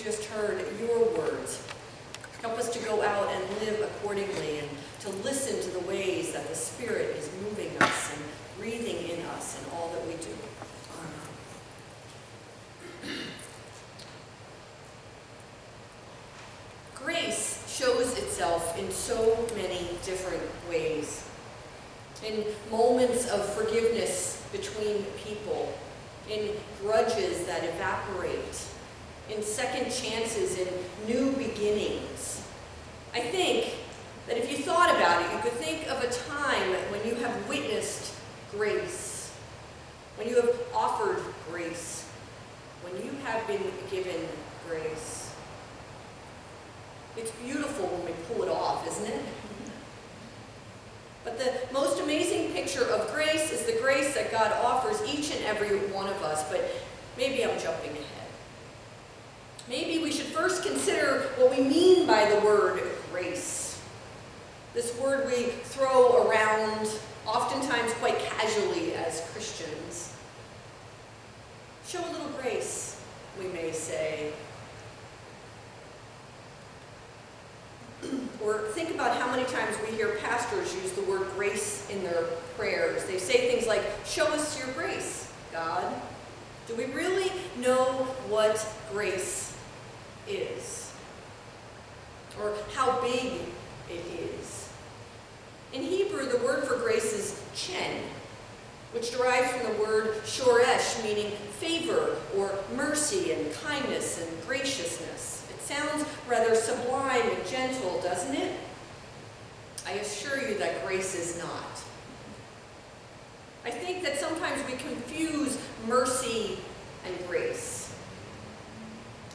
just heard your words. Help us to go out and live accordingly and to listen to the ways that the Spirit is moving us and breathing in us in all that we do. Amen. Grace shows itself in so many different ways. In moments of forgiveness between people, in grudges that evaporate, in second chances, in new beginnings. I think that if you thought about it, you could think of a time when you have witnessed grace, when you have offered grace, when you have been given grace. It's beautiful when we pull it off, isn't it? But the most amazing picture of grace is the grace that God offers each and every one of us. But maybe I'm jumping ahead. Maybe we should first consider what we mean by the word grace. This word we throw around oftentimes quite casually as Christians. Show a little grace, we may say. Or think about how many times we hear pastors use the word grace in their prayers. They say things like, show us your grace, God. Do we really know what grace is? Or how big it is? In Hebrew, the word for grace is chen, which derives from the word shoresh, meaning favor or mercy and kindness and graciousness. Sounds rather sublime and gentle, doesn't it? I assure you that grace is not. I think that sometimes we confuse mercy and grace.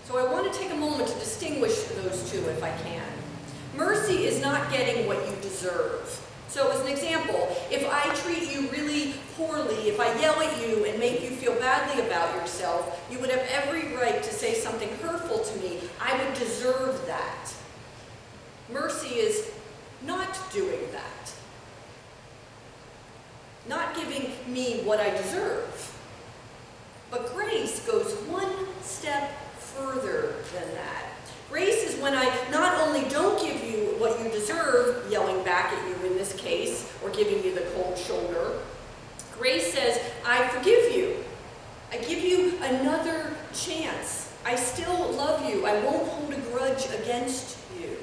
So I want to take a moment to distinguish those two if I can. Mercy is not getting what you deserve. So as an example, if I treat you really poorly, if I yell at you and make you feel badly about yourself, you would have every right to say something hurtful to me. I would deserve that. Mercy is not doing that. Not giving me what I deserve. But grace goes one step further than that. Grace is when I not only don't give you what you deserve, yelling back at you in this case, or giving you the cold shoulder. Grace says, I forgive you. I give you another chance. I still love you. I won't hold a grudge against you.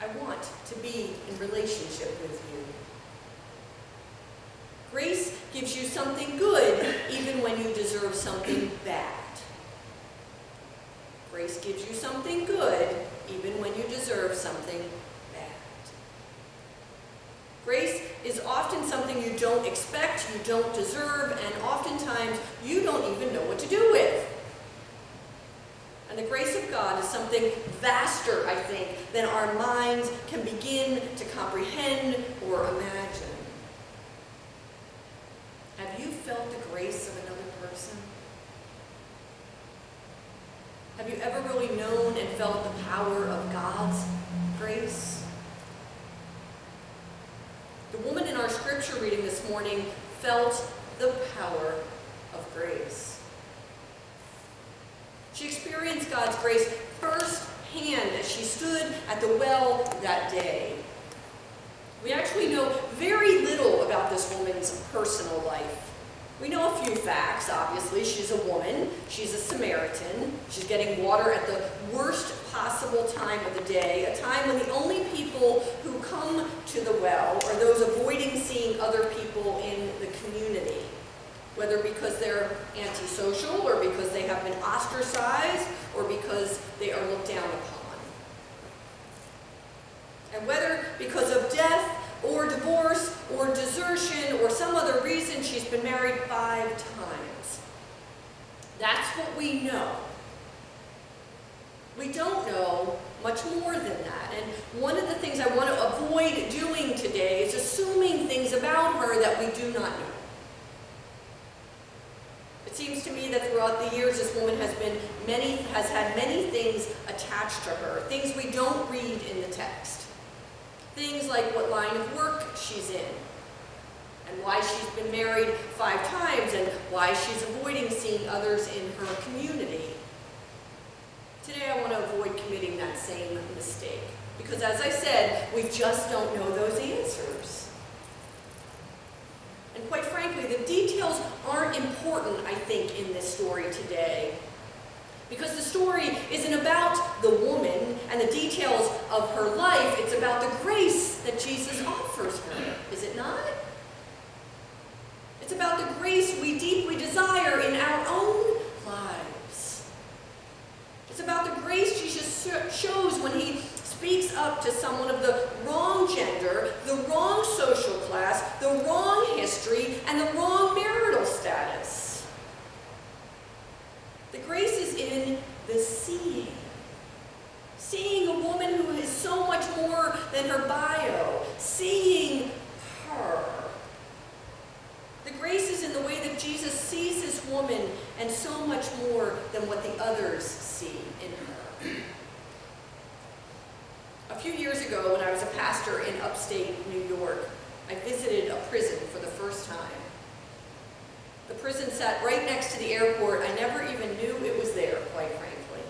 I want to be in relationship with you. Grace gives you something good even when you deserve something bad. Grace gives you something good, even when you deserve something bad. Grace is often something you don't expect, you don't deserve, and oftentimes you don't even know what to do with. And the grace of God is something vaster, I think, than our minds can begin to comprehend or imagine. Have you felt the grace of another person? Have you ever really known and felt the power of God's grace? The woman in our scripture reading this morning felt the power of grace. She experienced God's grace firsthand as she stood at the well that day. We actually know very little about this woman's personal life. We know a few facts, obviously. She's a woman. She's a Samaritan. She's getting water at the worst possible time of the day, a time when the only people who come to the well are those avoiding seeing other people in the community, whether because they're antisocial or because they have been ostracized or because they are looked down upon. And whether because of death or divorce, or desertion, or some other reason, she's been married 5 times. That's what we know. We don't know much more than that. And one of the things I want to avoid doing today is assuming things about her that we do not know. It seems to me that throughout the years, this woman has had many things attached to her, things we don't read in the text. Things like what line of work she's in, and why she's been married 5 times, and why she's avoiding seeing others in her community. Today I want to avoid committing that same mistake, because as I said, we just don't know those answers. And quite frankly, the details aren't important, I think, in this story today. Because the story isn't about the woman and the details of her life, it's about the grace that Jesus offers her, is it not? It's about the grace we deeply desire in our own lives. It's about the grace Jesus shows when he speaks up to someone of the wrong gender, the wrong social class, the wrong history, and the wrong marital status. The grace is in the seeing. Seeing a woman who is so much more than her bio. Seeing her. The grace is in the way that Jesus sees this woman and so much more than what the others see in her. A few years ago, when I was a pastor in upstate New York, I visited a prison for the first time. The prison sat right next to the airport. I never even knew it was there, quite frankly.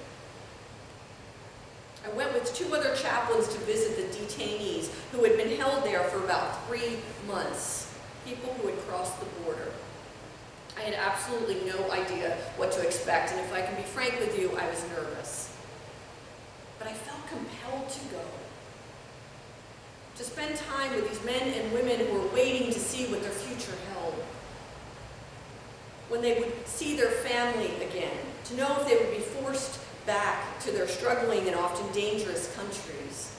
I went with 2 other chaplains to visit the detainees who had been held there for about 3 months, people who had crossed the border. I had absolutely no idea what to expect, and if I can be frank with you, I was nervous. But I felt compelled to go. To spend time with these men and women who were waiting to see what their future held. When they would see their family again, to know if they would be forced back to their struggling and often dangerous countries.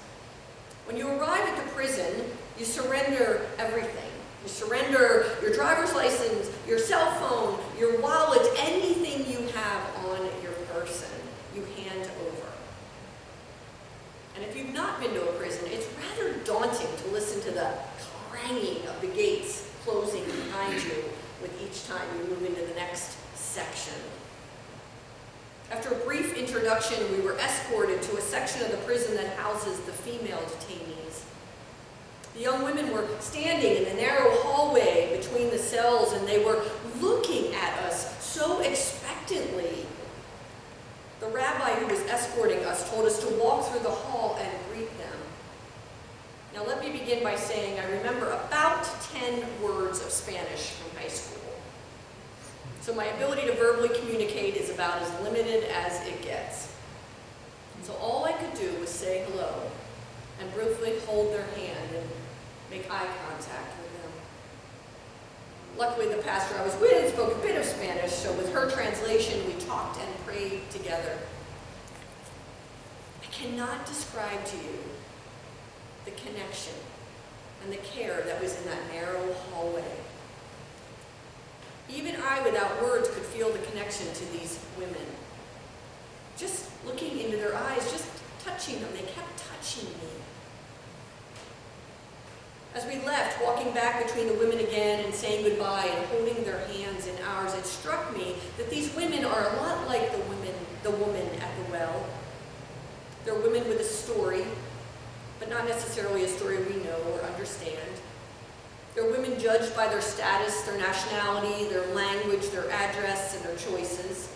When you arrive at the prison, you surrender everything. You surrender your driver's license, your cell phone, your wallet, anything you have on your person, you hand over. And if you've not been to a prison, it's rather daunting to listen to the clanging of the gates closing behind you with each time you move into the next section. After a brief introduction, we were escorted to a section of the prison that houses the female detainees. The young women were standing in the narrow hallway between the cells, and they were looking at us so expectantly. The rabbi who was escorting us told us to walk through the hall and greet them. Now let me begin by saying I remember about 10 words of Spanish from high school. So my ability to verbally communicate is about as limited as it gets. So all I could do was say hello and briefly hold their hand and make eye contact with them. Luckily, the pastor I was with spoke a bit of Spanish, so with her translation, we talked and prayed together. I cannot describe to you the connection and the care that was in that narrow hallway. Even I, without words, could feel the connection to these women. Just looking into their eyes, just touching them, they kept touching me. As we left, walking back between the women again and saying goodbye and holding their hands in ours, it struck me that these women are a lot like the woman at the well. They're women with a story, but not necessarily a story we know or understand. They're women judged by their status, their nationality, their language, their address, and their choices.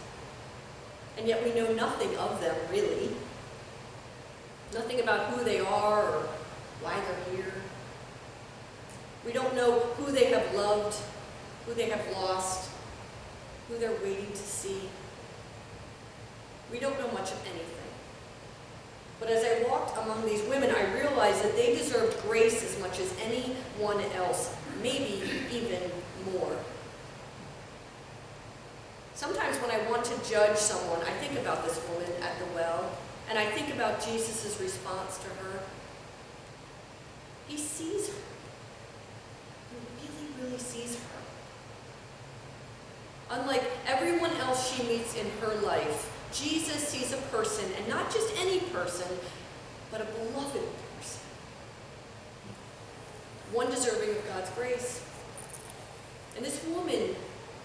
And yet we know nothing of them, really. Nothing about who they are or why they're here. We don't know who they have loved, who they have lost, who they're waiting to see. We don't know much of anything. But as I walked among these women, I realized that they deserved grace as much as anyone else, maybe even more. Sometimes when I want to judge someone, I think about this woman at the well, and I think about Jesus' response to her. He sees her. He really sees her. Unlike everyone else she meets in her life, Jesus sees a person, and not just any person, but a beloved person. One deserving of God's grace. And this woman,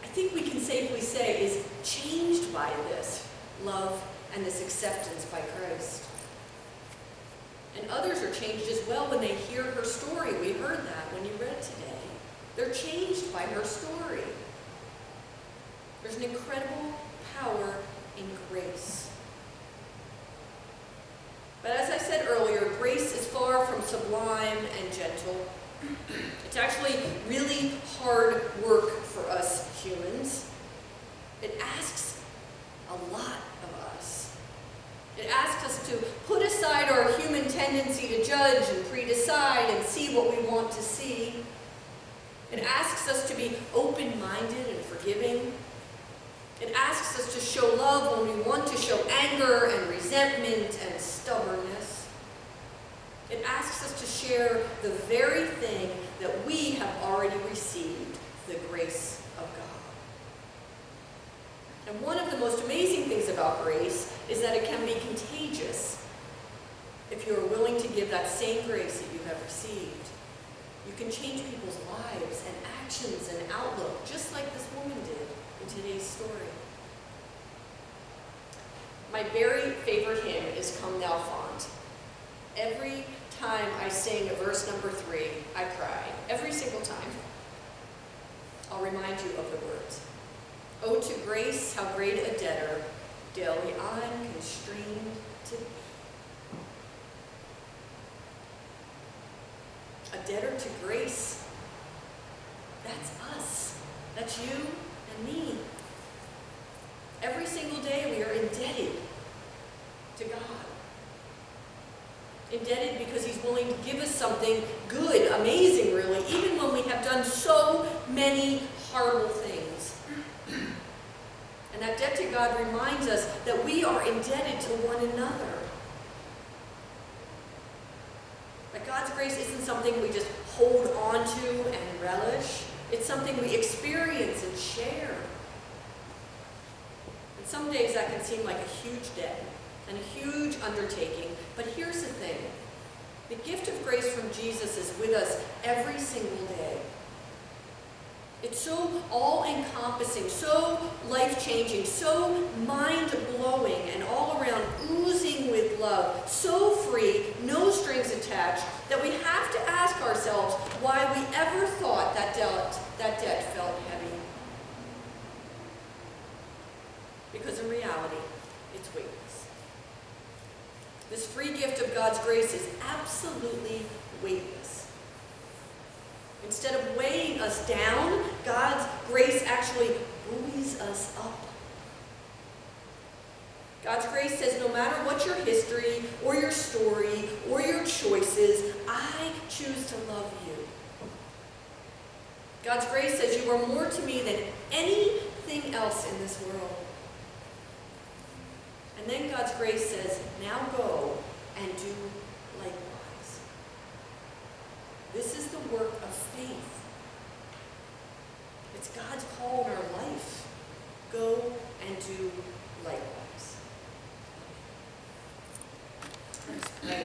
I think we can safely say, is changed by this love and this acceptance by Christ. And others are changed as well when they hear her story. We heard that when you read today. They're changed by her story. There's an incredible power in grace. But as I said earlier, grace is far from sublime and gentle. It's actually really hard work for us humans. It asks a lot of us. It asks us to put aside our human tendency to judge and pre-decide and see what we want to see. It asks us to be open-minded and forgiving. It asks us to show love when we want to show anger and resentment and stubbornness. It asks us to share the very thing that we have already received, the grace of God. And one of the most amazing things about grace is that it can be contagious if you are willing to give that same grace that you have received. You can change people's lives and actions and outlook, just like this woman did in today's story. My very favorite hymn is Come Thou Font. Every time I sing verse number 3, I cry. Every single time. I'll remind you of the words. Oh, to grace, how great a debtor daily I'm constrained to be. A debtor to grace. That's us. That's you and me. Every single day we are indebted to God. Indebted because He's willing to give us something good, amazing really, even when we have done so many horrible things. And that debt to God reminds us that we are indebted to one another. That God's grace isn't something we just hold on to and relish. It's something we experience and share. And some days that can seem like a huge debt and a huge undertaking. But here's the thing. The gift of grace from Jesus is with us every single day. It's so all-encompassing, so life-changing, so mind-blowing, and all around oozing with love, so free, no strings attached, that we have to ask ourselves why we ever thought that debt felt heavy. Because in reality, it's weightless. This free gift of God's grace is absolutely weightless. Instead of weighing us down, God's grace actually buoys us up. God's grace says, no matter what your history or your story or your choices, I choose to love you. God's grace says, you are more to me than anything else in this world. And then God's grace says, now go and do likewise. This is the work of faith. It's God's call in our life. Go and do likewise. Let's pray.